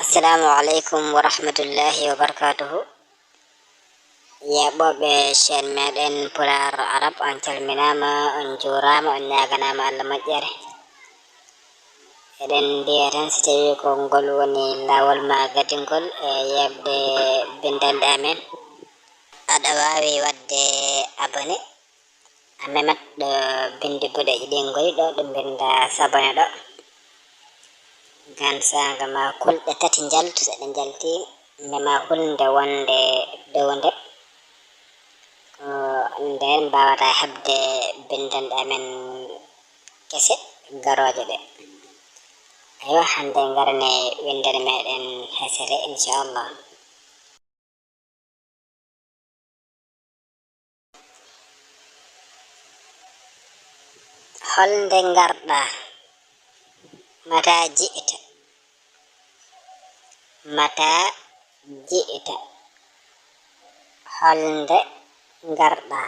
Assalamu alaikum wa rahmatullahi wa barakatuhu. Ya ɓoɓe chen meɗen Pular Arab, on calminama, on jurama, on ñaganama Allah moƴƴere. Eɗen mbiya tan so tawi ko ngol woni lawol ma gadingol e yebde bindande amen, aɗa wawi wadde abonné a memat ɗo bindi boɗeji ɗi goni ɗo ɗo binda sabone ɗo, gan saga ma kulɗe tati jaltu. Seɗe jalti mema hulde wonde dow nde, nden mbawata hebde bindande amen kese garoje ɗe. Aywa, hande garane windere meɗen hesere inchallah. Holde garɗa mata ji'ita, mata ji'ita. Holde garɗa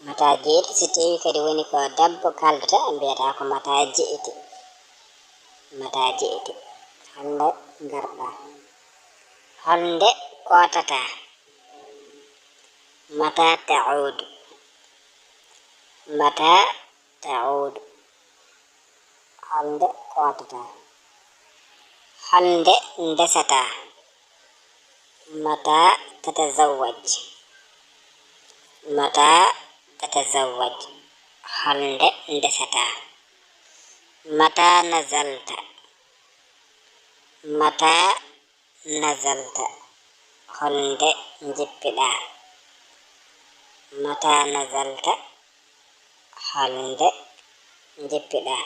mata ji'ita. Si tawi kadi woni ko debbo kaldata mbiyata ko mata ji'iti, mata ji'iti. Holde garɗa. Holde kotata mata ta'udu, mata ta'udu. Holde kotata. Holde ndesata mata tatazawwaj, mata tatazawwaj. Holde ndesata. Mata nazalta, mata nazalta. Holde jippiɗa, mata nazalta. Holde jippiɗa.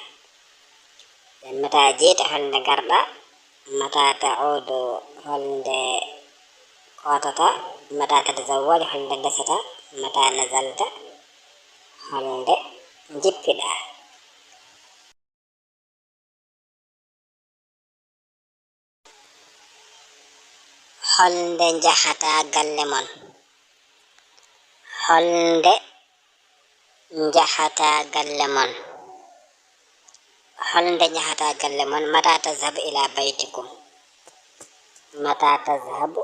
Mata jiita holde garɗa, mata ta'udu holde kotata, mata tatazawwaj holde ndesata, mata nazalta holde jippiɗa. Holde jahata galle mon, holde jahata galle mon. Holde jahata galle mon. Mata tazhabu ila baytikum, mata tazhabu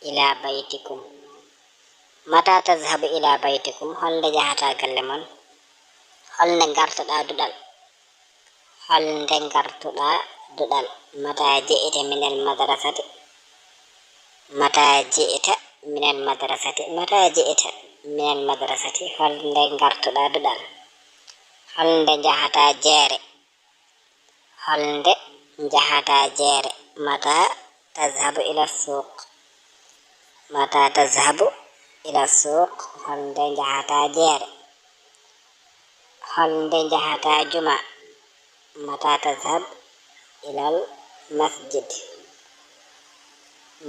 ila baytikum, mata tazhabu ila baytikum. Holde jahata galle mon. Holde gartuɗa duɗal, holde gartuɗa duɗal. Mata ji'ita minal madrasati, mata ji'ita minal madrasati, mata ji'ita minal madrasati. Holde gartuɗa duɗal. Holde jahata jeere, holde jahata jeere. Mata tazhabu ila suq, mata tazhabu ila suq. Holde jahata jeere. Holde jahata juma, mata tazhab ilal masjid,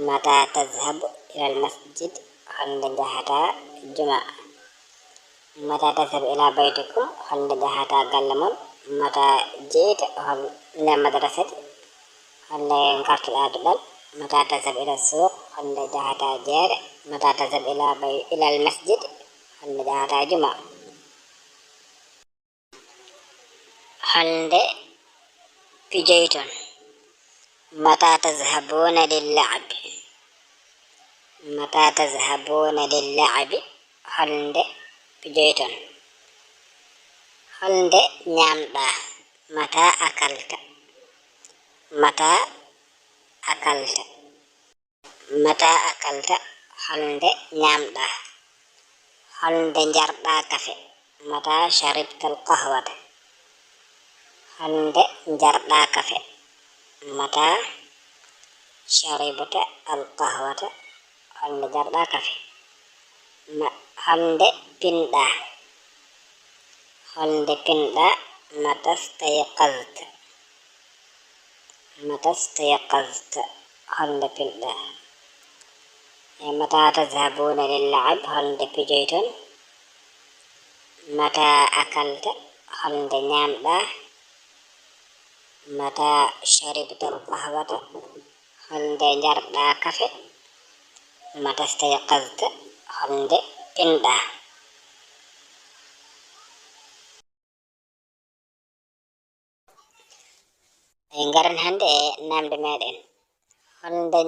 mata tazhab ilal masjid. Holde jahata juma. Mata tazhab ila baytikum. Holde jahata galle mon. Mata jiita minal madrasati. Holde gartuɗa duɗal. Mata tazhab ila suq. Holde jahata jeere. Mata tazhab ilal masjid. Holde jahata juma. Holde pijoyton, mata tazhabuna lilla'bi, mata tazhabuna lilla'bi. Holde pijoyton. Holde ñamɗa, mata akalta, mata akalta, mata akalta. Holde ñamɗa. Holde jarɗa kafe, mata sharibta alqahwata. Holde jarɗa kafe, mata sharibta alqahwata. Holde jarɗa kafe. Holde pinɗa, holde pinɗa. Mata stayqazta, mata stayqazta. Holde pinɗa. Mata tazhabuna lilla'ab. Holde pijoyton. Mata akalta. Holde ñamɗa. Mata sharibta alqahwata. Holde jarɗa kafe. Mata stayqazta. Holde pinɗa. En garan hande e namde meɗen. holnde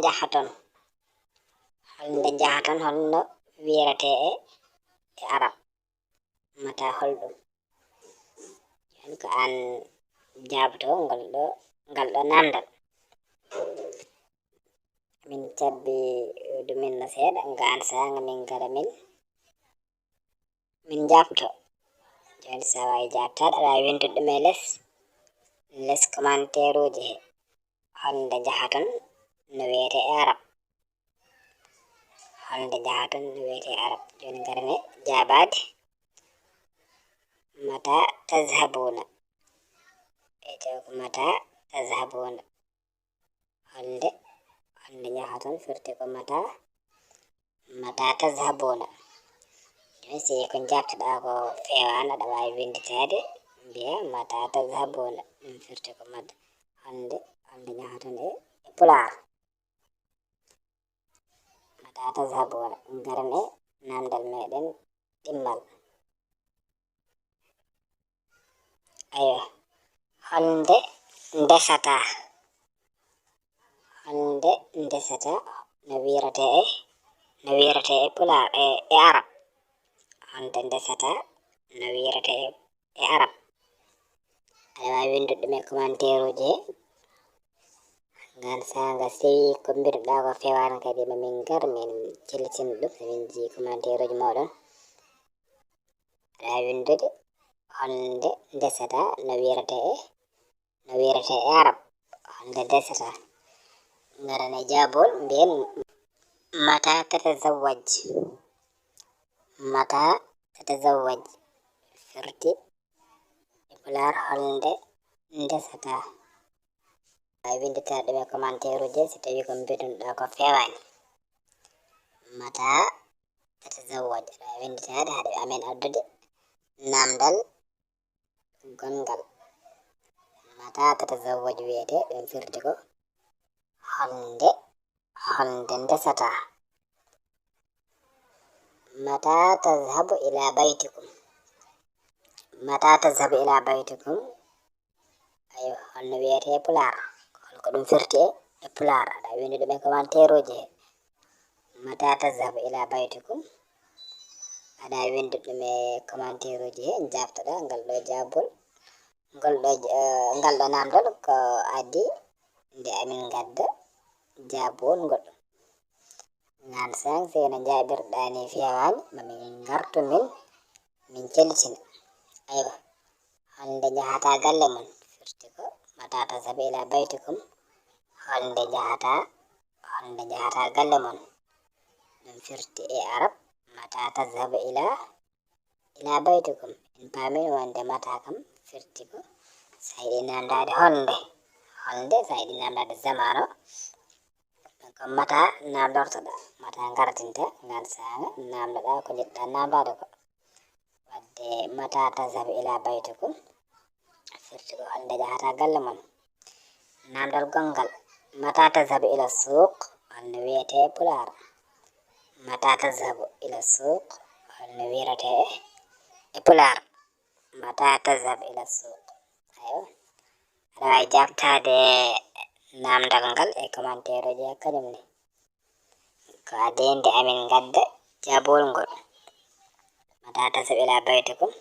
jahaton holno wirate e arab mata holdum jon ko an jabto ngal ɗo namdal min cabbi ɗumin no seeɗa ngan sanga min gara min jabto joni sawawi jabtade aɗa wawi windude ɗum e less commentaire uji he holnde jahaton no wiyete e arab holnde jahaton no wiyete e arab joni garane jabade mata tazhabuna e jawko mata tazhabuna holnde jahaton firti ko mata tazhabuna joni si ko jabtoɗa ko fewan aɗa wawi winditade mbiya mata tazhabuna ɗum firti ko mata holnde jahaton e pular mata tazhabuna garan e namdal meɗen ɗimmal aywa holnde ndesata no wirate e pular e arab holnde ndesata no wirate e arab aɗa wawi windude ɗum e commentaire uji he ngan sanga sewi ko mbirɗa ko fewan kadi mamin gar min cellitina ɗum min ji commentaire uji moɗon aɗa wawi windude holnde ndesata no wirate e arab holnde ndesata garane jabol mbiyen mata tatazawwaj firti e pular holnde ndesata ay windita ɗum e commentaire uji so tawi ko mbidunɗa ko fewani mata tatazawwaj aɗa winditade haɗa amen addude namdal gongal mata tatazawwaj wiyete ɗum firti ko holnde ndesata mata tazhabu ila baytikum ayo holno wiyete e pular holko ɗum firti e pular aɗa windi ɗum e commentaire uji he mata tazhabu ila baytikum aɗa windi ɗum e commentaire uji he jabtoɗa ngal ɗo jabol ngal ɗo namdal ko addi nde amin gadda jabol ngol ngan sang seno jabirɗani fewani mamin gartu min cellitina aywa holnde jahata galle mon firti ko mata tazhabu ila baytikum holnde jahata galle mon ɗum firti e arab mata tazhabu ila baytikum en pamin wonde mata kam firti ko sa yiɗi namdade holnde sa yiɗi namdade zamano ko mata namdortoɗa mata gardinta ngan sanga namdoɗa ko jiɗɗa namdade ko wadde mata tazhabu ila baytikum firti ko holnde jahata galle mon namdal gongal mata tazhabu ila suq holno wiyete e pular mata tazhabu ila suq holno wirate e pular mata tazhabu ila suq ayo aɗa wawi jabtade namdal ngal e commentaire uji kañum ni ko adi nde amin gadda jabol ngol mata tazhabu ila baytikum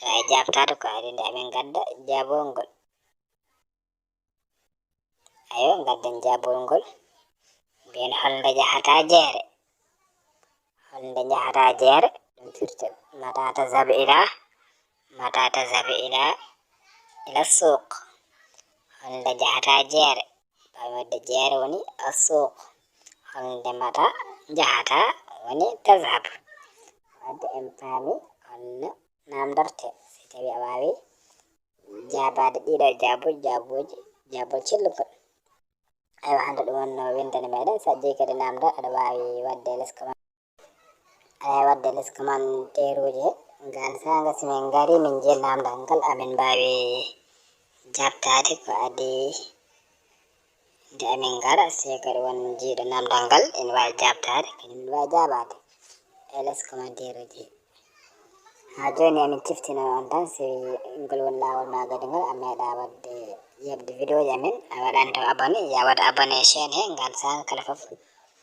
aɗa wawi jabtade ko adi nde amin gadda jabol ngol ayo gadden jabol ngol mbiyen holnde jahata jeere ɗum firti mata tazhabu ila suq holnde jahata jeere wadde jeere woni asuq holnde mata jahata woni tazhab wadde en paami holno namdorte si tawi a wawi jabade ɗiɗo jabol cellugol aywa hande ɗum wonno windani meɗen sajji kadi namdo aɗa wawi wadde less commentaire uji he ngan sanga simin gari min jii namdal ngal amin mbawi jabtade ko adi nde amin gara se kadi won jiiɗo namdal ngal ene wawi jabtade kañum ne wawi jabade e less commentaire uji ha joni amin ciftina on tan si ngol woni lawol ma gadi ngol a meeɗa wadde yebde video jamin a waɗanta abonné ya waɗa abonné chaîne he ngam sanga kala fof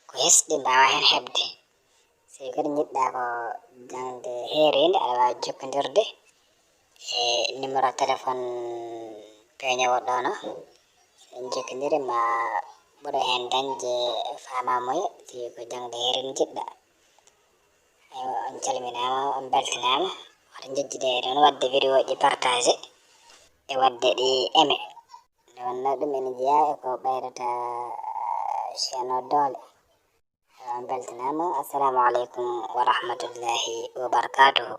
ko hesɗi mbawa hen heɓde. So kadi jiɗɗa ko jangde heeride aɗa wawi jokkodirde e numéro téléphone peñowo ɗono. En jokkodiri ma ɓuura hen dañde famamuya fi ko jangde heeride jiɗɗa. On calminama on beltanama oɗo jejjide non wadde vidéo ji partagé e wadde ɗi aimé. nde wonno ɗum ene jeeya e ko ɓeydata chaine o doole. on beltanama. Assalamu aleykum wa rahmatullahi wa barakatuhu.